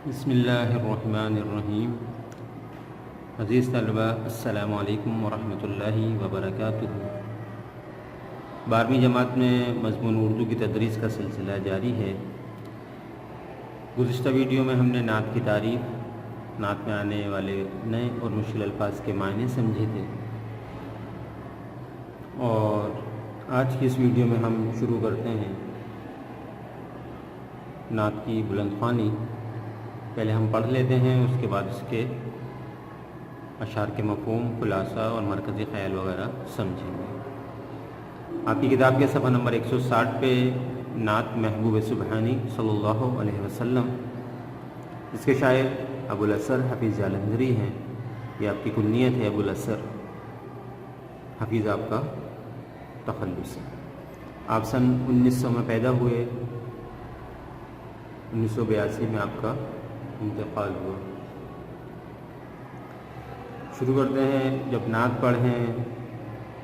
بسم اللہ الرحمن الرحیم۔ عزیز طلبہ، السلام علیکم ورحمۃ اللہ وبرکاتہ۔ 12ویں جماعت میں مضمون اردو کی تدریس کا سلسلہ جاری ہے۔ گزشتہ ویڈیو میں ہم نے نعت کی تعریف، نعت میں آنے والے نئے اور مشکل الفاظ کے معنی سمجھے تھے، اور آج کی اس ویڈیو میں ہم شروع کرتے ہیں نعت کی بلند خوانی۔ پہلے ہم پڑھ لیتے ہیں، اس کے بعد اس کے اشعار کے مفہوم، خلاصہ اور مرکزی خیال وغیرہ سمجھیں گے۔ آپ کی کتاب کے صفحہ نمبر 160 پہ نعت محبوب سبحانی صلی اللہ علیہ وسلم، اس کے شاعر ابو الاسر حفیظ جالندھری ہیں۔ یہ آپ کی کنیت ہے، ابو الاسر۔ حفیظ آپ کا تخلص ہے۔ آپ سن 1900 میں پیدا ہوئے، 1982 میں آپ کا انتقال ہوا۔ شروع کرتے ہیں۔ جب نعت پڑھیں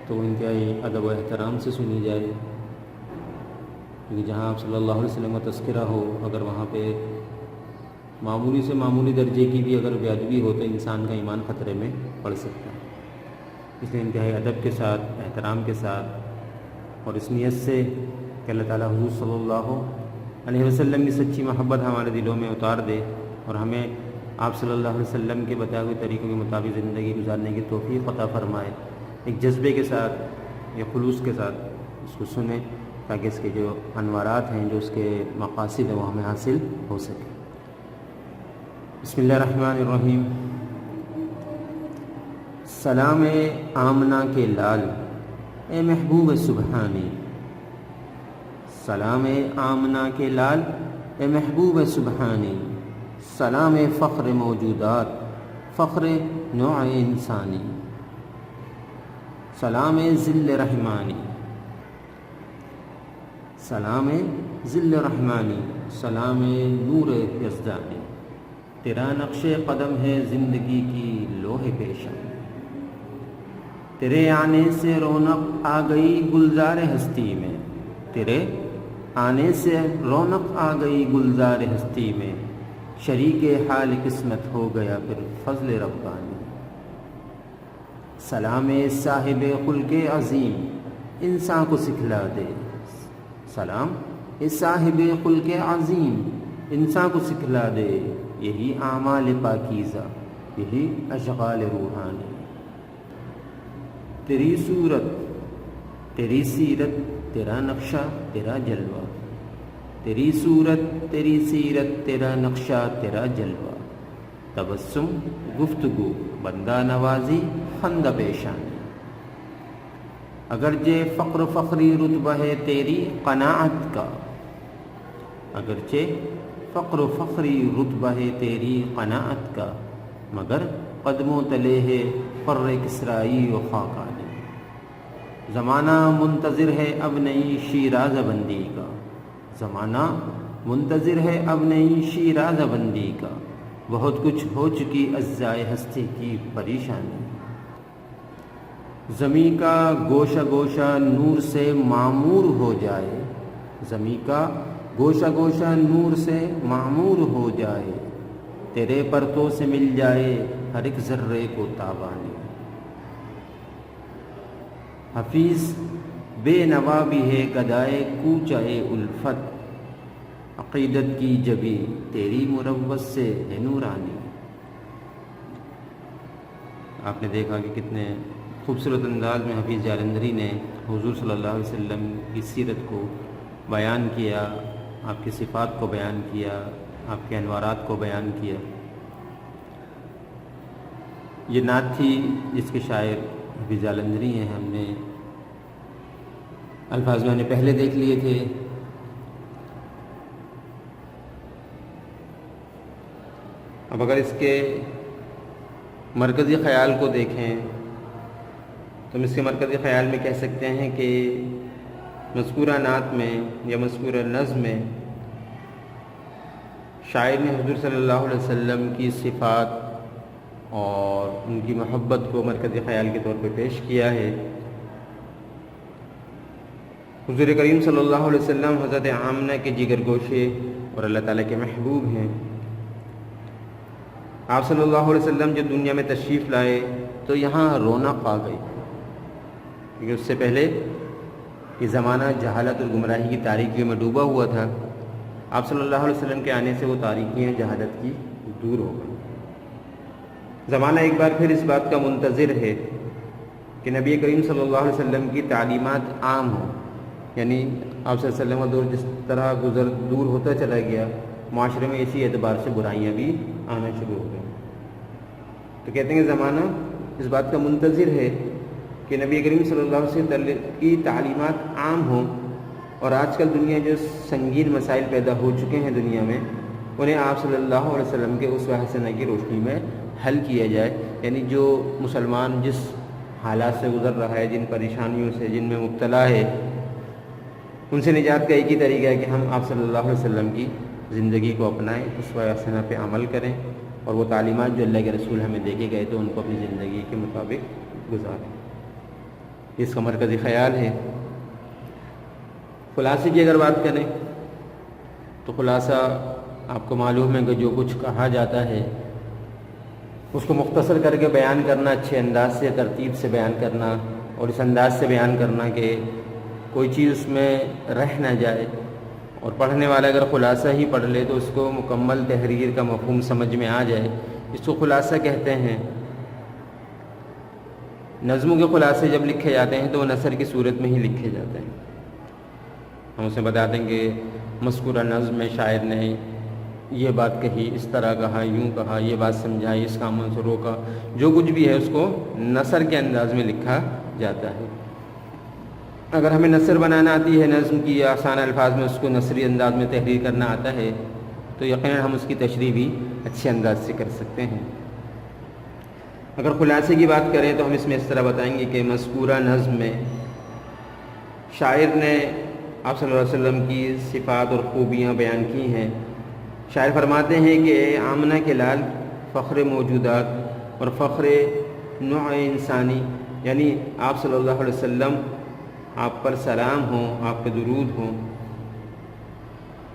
تو انتہائی ادب و احترام سے سنی جائے، کیونکہ جہاں آپ صلی اللہ علیہ وسلم کا تذکرہ ہو، اگر وہاں پہ معمولی سے معمولی درجے کی بھی اگر بے ادبی ہو تو انسان کا ایمان خطرے میں پڑ سکتا ہے۔ اس لیے انتہائی ادب کے ساتھ، احترام کے ساتھ، اور اس نیت سے کہ اللہ تعالیٰ حضور صلی اللہ علیہ وسلم کی سچی محبت ہمارے دلوں میں اتار دے، اور ہمیں آپ صلی اللہ علیہ وسلم کے بتائے ہوئے طریقوں کے مطابق زندگی گزارنے کی توفیق عطا فرمائے۔ ایک جذبے کے ساتھ یا خلوص کے ساتھ اس کو سنیں، تاکہ اس کے جو انوارات ہیں، جو اس کے مقاصد ہیں، وہ ہمیں حاصل ہو سکے۔ بسم اللہ الرحمن الرحیم۔ سلام آمنہ کے لال، اے محبوب سبحانی۔ سلام آمنہ کے لال، اے محبوب سبحانی۔ سلام فخر موجودات، فخر نوع انسانی۔ سلام ذل رحمانی، سلام ذل رحمانی، سلام نور یزدانی۔ تیرا نقش قدم ہے زندگی کی لوح پیشن، تیرے آنے سے رونق آ گئی گلزار ہستی میں، تیرے آنے سے رونق آ گئی گلزار ہستی میں، شریک حال قسمت ہو گیا پھر فضل ربانی۔ سلام صاحب خلق عظیم، انسان کو سکھلا دے۔ سلام صاحب خلق عظیم، انسان کو سکھلا دے، یہی اعمال پاکیزہ، یہی اشغال روحانی۔ تیری صورت، تیری سیرت، تیرا نقشہ، تیرا جلوہ، تیری صورت، تیری سیرت، تیرا نقشہ، تیرا جلوہ۔ تبسم گفتگو، بندہ نوازی، خندہ پیشانی۔ اگرچہ فقر فخری رتبہ ہے تیری قناعت کا، اگرچہ فقر و فخری رتبہ ہے تیری قناعت کا، مگر قدموں تلے ہے فر کسرائی و خاقانی۔ زمانہ منتظر ہے اب نئی شیراز بندی کا، زمانہ منتظر ہے اب نئی شیراز بندی کا، بہت کچھ ہو چکی اجزائے ہستی کی پریشانی۔ زمیں کا گوشہ گوشہ نور سے معمور ہو جائے، زمیں کا گوشہ گوشہ نور سے معمور ہو جائے، تیرے پرتوں سے مل جائے ہر ایک ذرے کو تابانی۔ حفیظ بے نوا بھی ہے گدائے کوچہ الفت، عقیدت کی جبی تیری مروت سے ہے نورانی۔ آپ نے دیکھا کہ کتنے خوبصورت انداز میں حفیظ جالندھری نے حضور صلی اللہ علیہ وسلم کی سیرت کو بیان کیا، آپ کی صفات کو بیان کیا، آپ کے انوارات کو بیان کیا۔ یہ نعت تھی جس کے شاعر حفیظ جالندھری ہیں۔ ہم نے الفاظ میں نے پہلے دیکھ لیے تھے۔ اب اگر اس کے مرکزی خیال کو دیکھیں تو ہم اس کے مرکزی خیال میں کہہ سکتے ہیں کہ مذکورہ نعت میں یا مذکورہ نظم میں شاعر نے حضور صلی اللہ علیہ وسلم کی صفات اور ان کی محبت کو مرکزی خیال کے طور پہ پیش کیا ہے۔ حضور کریم صلی اللہ علیہ وسلم حضرت آمنہ کے جگر گوشے اور اللہ تعالیٰ کے محبوب ہیں۔ آپ صلی اللہ علیہ وسلم جب دنیا میں تشریف لائے تو یہاں رونق آ گئی، کیونکہ اس سے پہلے یہ زمانہ جہالت اور گمراہی کی تاریکیوں میں ڈوبا ہوا تھا۔ آپ صلی اللہ علیہ وسلم کے آنے سے وہ تاریکیاں جہالت کی دور ہو گئی۔ زمانہ ایک بار پھر اس بات کا منتظر ہے کہ نبی کریم صلی اللہ علیہ وسلم کی تعلیمات عام ہوں، یعنی آپ صلی اللہ علیہ وسلم کا دور جس طرح دور ہوتا چلا گیا، معاشرے میں اسی اعتبار سے برائیاں بھی آنا شروع ہو گئیں۔ تو کہتے ہیں کہ زمانہ اس بات کا منتظر ہے کہ نبی کریم صلی اللہ علیہ وسلم کی تعلیمات عام ہوں، اور آج کل دنیا جو سنگین مسائل پیدا ہو چکے ہیں دنیا میں، انہیں آپ صلی اللہ علیہ وسلم کے اسوہ حسنہ کی روشنی میں حل کیا جائے۔ یعنی جو مسلمان جس حالات سے گزر رہا ہے، جن پریشانیوں سے جن میں مبتلا ہے، ان سے نجات کا ایک ہی طریقہ ہے کہ ہم آپ صلی اللہ علیہ وسلم کی زندگی کو اپنائیں، اسوہ حسنہ پہ عمل کریں، اور وہ تعلیمات جو اللہ کے رسول ہمیں دے کے گئے تو ان کو اپنی زندگی کے مطابق گزاریں۔ اس کا مرکزی خیال ہے۔ خلاصے کی اگر بات کریں تو خلاصہ آپ کو معلوم ہے کہ جو کچھ کہا جاتا ہے اس کو مختصر کر کے بیان کرنا، اچھے انداز سے ترتیب سے بیان کرنا، اور اس انداز سے بیان کرنا کہ کوئی چیز اس میں رہ نہ جائے، اور پڑھنے والا اگر خلاصہ ہی پڑھ لے تو اس کو مکمل تحریر کا مفہوم سمجھ میں آ جائے، اس کو خلاصہ کہتے ہیں۔ نظموں کے خلاصے جب لکھے جاتے ہیں تو وہ نثر کی صورت میں ہی لکھے جاتے ہیں۔ ہم اسے بتا دیں کہ مذکورہ نظم میں شاعر نے یہ بات کہی، اس طرح کہا، یوں کہا، یہ بات سمجھائی، اس کاموں سے روکا، جو کچھ بھی ہے اس کو نثر کے انداز میں لکھا جاتا ہے۔ اگر ہمیں نثر بنانا آتی ہے نظم کی، یا آسان الفاظ میں اس کو نثری انداز میں تحریر کرنا آتا ہے تو یقیناً ہم اس کی تشریح بھی اچھے انداز سے کر سکتے ہیں۔ اگر خلاصے کی بات کریں تو ہم اس میں اس طرح بتائیں گے کہ مذکورہ نظم میں شاعر نے آپ صلی اللہ علیہ وسلم کی صفات اور خوبیاں بیان کی ہیں۔ شاعر فرماتے ہیں کہ اے آمنہ کے لال، فخر موجودات اور فخر نوع انسانی، یعنی آپ صلی اللہ علیہ وسلم، آپ پر سلام ہوں، آپ پہ درود ہوں۔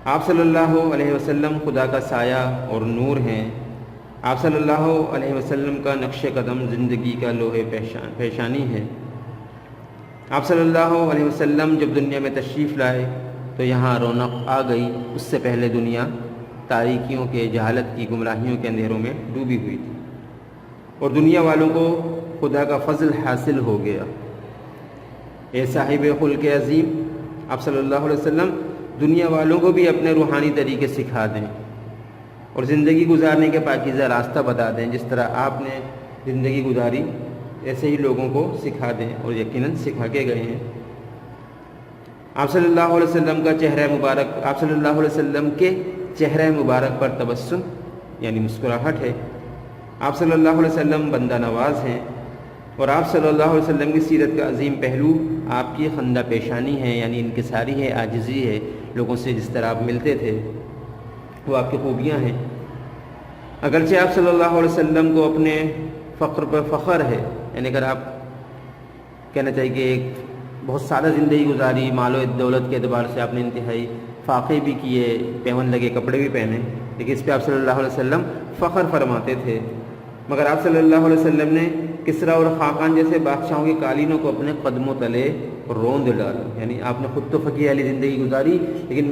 آپ صلی اللہ علیہ وسلم خدا کا سایہ اور نور ہیں۔ آپ صلی اللہ علیہ وسلم کا نقش قدم زندگی کا لوح پیشانی ہے۔ آپ صلی اللہ علیہ وسلم جب دنیا میں تشریف لائے تو یہاں رونق آ گئی، اس سے پہلے دنیا تاریکیوں کے، جہالت کی، گمراہیوں کے اندھیروں میں ڈوبی ہوئی تھی، اور دنیا والوں کو خدا کا فضل حاصل ہو گیا۔ اے صاحب خلق عظیم، آپ صلی اللہ علیہ وسلم دنیا والوں کو بھی اپنے روحانی طریقے سکھا دیں اور زندگی گزارنے کے پاکیزہ راستہ بتا دیں۔ جس طرح آپ نے زندگی گزاری ایسے ہی لوگوں کو سکھا دیں، اور یقیناً سکھا کے گئے ہیں۔ آپ صلی اللہ علیہ وسلم کا چہرہ مبارک، آپ صلی اللہ علیہ وسلم کے چہرہ مبارک پر تبسم یعنی مسکراہٹ ہے۔ آپ صلی اللہ علیہ وسلم بندہ نواز ہیں، اور آپ صلی اللہ علیہ وسلم کی سیرت کا عظیم پہلو آپ کی خندہ پیشانی ہے، یعنی انکساری ہے، عاجزی ہے۔ لوگوں سے جس طرح آپ ملتے تھے وہ آپ کی خوبیاں ہیں۔ اگرچہ آپ صلی اللہ علیہ وسلم کو اپنے فخر پر فخر ہے، یعنی اگر آپ کہنا چاہیے کہ ایک بہت سادہ زندگی گزاری، مال و دولت کے اعتبار سے آپ نے انتہائی فاقے بھی کیے، پیون لگے کپڑے بھی پہنے، لیکن اس پہ آپ صلی اللہ علیہ وسلم فخر فرماتے تھے۔ مگر آپ صلی اللہ علیہ وسلم نے کسریٰ اور خاقان جیسے بادشاہوں کے قالینوں کو اپنے قدموں تلے روند ڈالا، یعنی آپ نے خود تو فقیہ والی زندگی گزاری، لیکن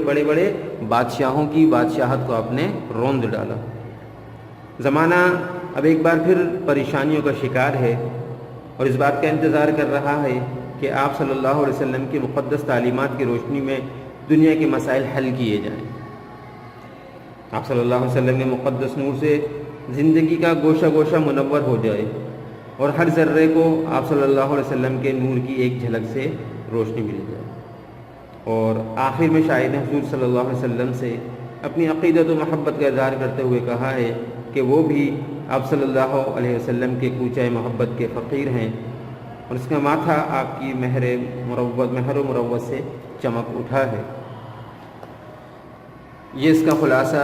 بڑے بڑے بادشاہوں کی بادشاہت کو آپ نے روند ڈالا۔ زمانہ اب ایک بار پھر پریشانیوں کا شکار ہے، اور اس بات کا انتظار کر رہا ہے کہ آپ صلی اللہ علیہ وسلم کی مقدس تعلیمات کی روشنی میں دنیا کے مسائل حل کیے جائیں۔ آپ صلی اللہ علیہ وسلم کے مقدس نور سے زندگی کا گوشہ گوشہ منور ہو جائے، اور ہر ذرے کو آپ صلی اللہ علیہ وسلم کے نور کی ایک جھلک سے روشنی مل جائے۔ اور آخر میں شاعر نے حضور صلی اللہ علیہ وسلم سے اپنی عقیدت و محبت کا اظہار کرتے ہوئے کہا ہے کہ وہ بھی آپ صلی اللہ علیہ وسلم کے کوچہ محبت کے فقیر ہیں، اور اس کا ماتھا آپ کی مہر و مروت سے چمک اٹھا ہے۔ یہ اس کا خلاصہ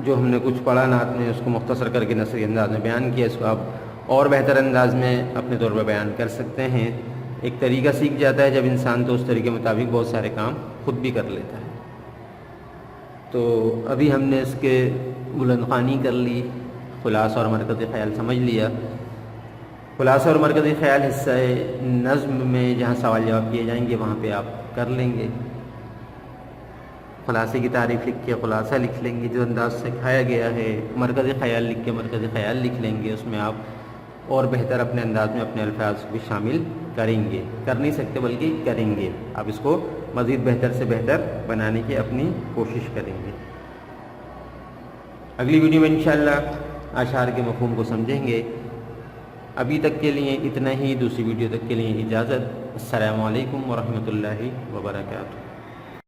جو ہم نے کچھ پڑھا نعت میں، اس کو مختصر کر کے نثری انداز میں بیان کیا۔ اس کو آپ اور بہتر انداز میں اپنے طور پر بیان کر سکتے ہیں۔ ایک طریقہ سیکھ جاتا ہے جب انسان، تو اس طریقے کے مطابق بہت سارے کام خود بھی کر لیتا ہے۔ تو ابھی ہم نے اس کے بلند خوانی کر لی، خلاصہ اور مرکزی خیال سمجھ لیا۔ خلاصہ اور مرکزی خیال حصہ نظم میں جہاں سوال جواب کیے جائیں گے وہاں پہ آپ کر لیں گے، خلاصے کی تعریف لکھ کے خلاصہ لکھ لیں گے جو انداز سے کھایا گیا ہے، مرکزی خیال لکھ کے مرکزی خیال لکھ لیں گے، اس میں آپ اور بہتر اپنے انداز میں اپنے الفاظ بھی شامل کریں گے، کر نہیں سکتے بلکہ کریں گے، آپ اس کو مزید بہتر سے بہتر بنانے کی اپنی کوشش کریں گے۔ اگلی ویڈیو میں انشاءاللہ اشعار کے مفہوم کو سمجھیں گے۔ ابھی تک کے لیے اتنا ہی، دوسری ویڈیو تک کے لیے اجازت۔ السلام علیکم ورحمۃ اللہ وبرکاتہ۔